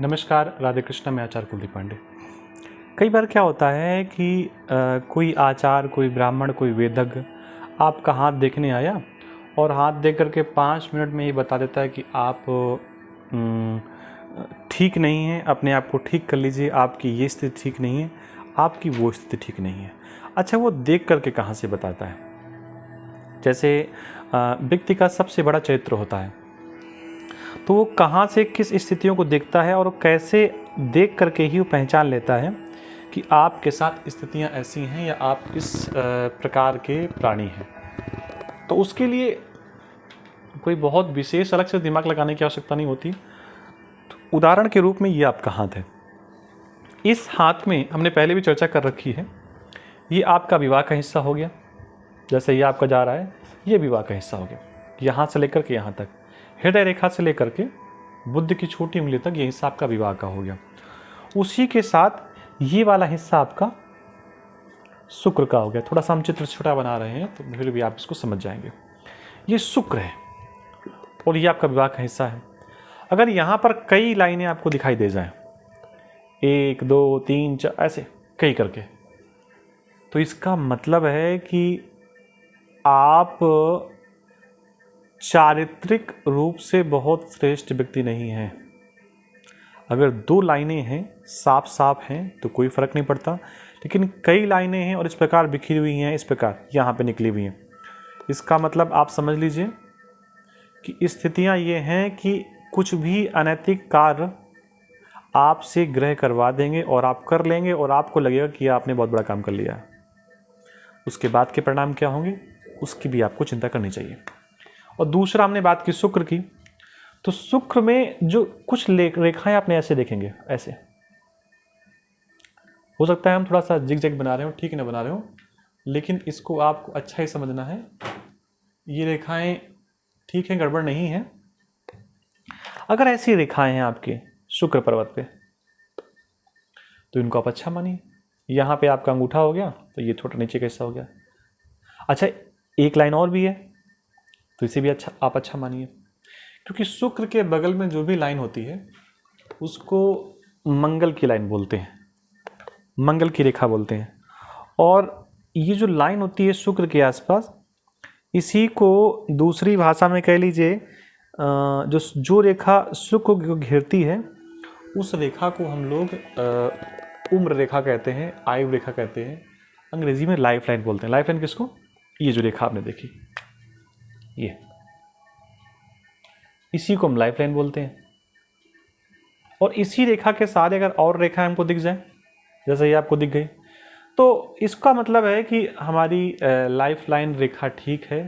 नमस्कार, राधे कृष्णा। मैं आचार्य कुलदीप पांडे। कई बार क्या होता है कि कोई आचार्य, कोई ब्राह्मण, कोई वेदज्ञ आपका हाथ देखने आया और हाथ देख करके 5 मिनट में ये बता देता है कि आप ठीक नहीं हैं, अपने आप को ठीक कर लीजिए, आपकी ये स्थिति ठीक नहीं है, आपकी वो स्थिति ठीक नहीं है। अच्छा, वो देख करके कहाँ से बताता है? जैसे व्यक्ति का सबसे बड़ा चरित्र होता है, तो वो कहाँ से किस स्थितियों को देखता है और कैसे देख करके ही वो पहचान लेता है कि आपके साथ स्थितियाँ ऐसी हैं या आप इस प्रकार के प्राणी हैं। तो उसके लिए कोई बहुत विशेष अलग से दिमाग लगाने की आवश्यकता नहीं होती। तो उदाहरण के रूप में ये आपका हाथ है। इस हाथ में हमने पहले भी चर्चा कर रखी है, ये आपका विवाह का हिस्सा हो गया। जैसे ये आपका जा रहा है, ये विवाह का हिस्सा हो गया। यहाँ से लेकर के यहाँ तक, हृदय रेखा से लेकर के बुद्ध की छोटी उंगली तक, ये हिस्सा आपका विवाह का हो गया। उसी के साथ ये वाला हिस्सा आपका शुक्र का हो गया। थोड़ा सा हम चित्र छोटा बना रहे हैं तो फिर भी आप इसको समझ जाएंगे। ये शुक्र है और ये आपका विवाह का हिस्सा है। अगर यहाँ पर कई लाइनें आपको दिखाई दे जाएं, 1 2 3 4 ऐसे कई करके, तो इसका मतलब है कि आप चारित्रिक रूप से बहुत श्रेष्ठ व्यक्ति नहीं हैं। अगर 2 लाइनें हैं, साफ साफ हैं, तो कोई फर्क नहीं पड़ता। लेकिन कई लाइनें हैं और इस प्रकार बिखरी हुई हैं, इस प्रकार यहाँ पे निकली हुई हैं, इसका मतलब आप समझ लीजिए कि स्थितियाँ ये हैं कि कुछ भी अनैतिक कार्य आपसे ग्रह करवा देंगे और आप कर लेंगे और आपको लगेगा कि आपने बहुत बड़ा काम कर लिया। उसके बाद के परिणाम क्या होंगे, उसकी भी आपको चिंता करनी चाहिए। और दूसरा, हमने बात की शुक्र की, तो शुक्र में जो कुछ रेखाएं आपने ऐसे देखेंगे, ऐसे हो सकता है हम थोड़ा सा जिग जैग बना रहे हो, ठीक ना बना रहे हो, लेकिन इसको आपको अच्छा ही समझना है। ये रेखाएं ठीक है, गड़बड़ नहीं है। अगर ऐसी रेखाएं हैं आपके शुक्र पर्वत पे, तो इनको आप अच्छा मानिए। यहाँ पे आपका अंगूठा हो गया, तो ये थोड़ा नीचे का हिस्सा हो गया। अच्छा, एक लाइन और भी है, तो इसे भी आप अच्छा मानिए, क्योंकि शुक्र के बगल में जो भी लाइन होती है उसको मंगल की लाइन बोलते हैं, मंगल की रेखा बोलते हैं। और ये जो लाइन होती है शुक्र के आसपास, इसी को दूसरी भाषा में कह लीजिए, जो रेखा शुक्र को घेरती है, उस रेखा को हम लोग उम्र रेखा कहते हैं, आयु रेखा कहते हैं। अंग्रेजी में लाइफ लाइन बोलते हैं। लाइफ लाइन किसको? ये जो रेखा आपने देखी, ये, इसी को हम लाइफ लाइन बोलते हैं। और इसी रेखा के सारे अगर और रेखाएं हमको दिख जाए, जैसे ये आपको दिख गई, तो इसका मतलब है कि हमारी लाइफ लाइन रेखा ठीक है,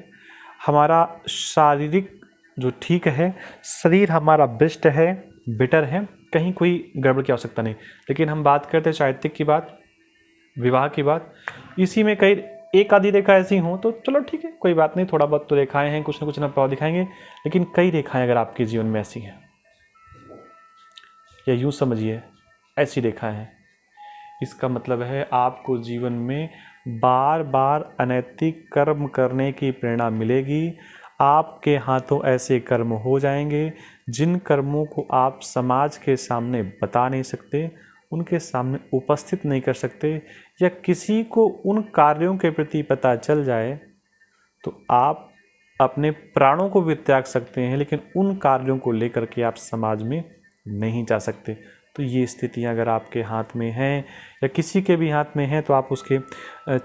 हमारा शारीरिक जो ठीक है, शरीर हमारा बेस्ट है, बेटर है, कहीं कोई गड़बड़ की आवश्यकता नहीं। लेकिन हम बात करते हैं चारित्रिक की बात, विवाह की बात, इसी में कई एक आधी रेखा ऐसी हो तो चलो ठीक है, कोई बात नहीं, थोड़ा बहुत तो रेखाएं हैं, कुछ ना प्रभाव दिखाएंगे। लेकिन कई रेखाएं अगर आपके जीवन में ऐसी हैं, या यूँ समझिए ऐसी रेखाएं हैं, इसका मतलब है आपको जीवन में बार बार अनैतिक कर्म करने की प्रेरणा मिलेगी। आपके हाथों ऐसे कर्म हो जाएंगे जिन कर्मों को आप समाज के सामने बता नहीं सकते, उनके सामने उपस्थित नहीं कर सकते, या किसी को उन कार्यों के प्रति पता चल जाए तो आप अपने प्राणों को भी त्याग सकते हैं, लेकिन उन कार्यों को लेकर के आप समाज में नहीं जा सकते। तो ये स्थितियां अगर आपके हाथ में हैं या किसी के भी हाथ में हैं, तो आप उसके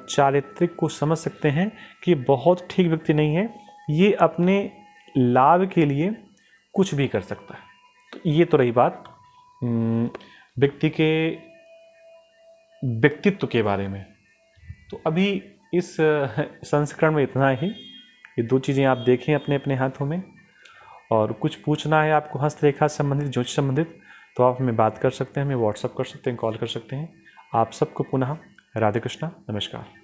चारित्रिक को समझ सकते हैं कि बहुत ठीक व्यक्ति नहीं है, ये अपने लाभ के लिए कुछ भी कर सकता है। तो ये तो रही बात व्यक्ति के व्यक्तित्व के बारे में। तो अभी इस संस्करण में इतना ही। ये 2 चीज़ें आप देखें अपने अपने हाथों में, और कुछ पूछना है आपको हस्तरेखा संबंधित, ज्योतिष संबंधित, तो आप हमें बात कर सकते हैं, हमें व्हाट्सअप कर सकते हैं, कॉल कर सकते हैं। आप सबको पुनः राधे कृष्णा, नमस्कार।